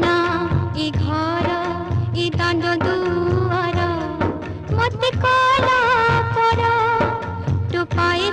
ଅଗଣା ଏ ଘର ଏ ଦାଣ୍ଡ ଦୁଆର ମୋତେ କଲା ପର ଟୋପାଏ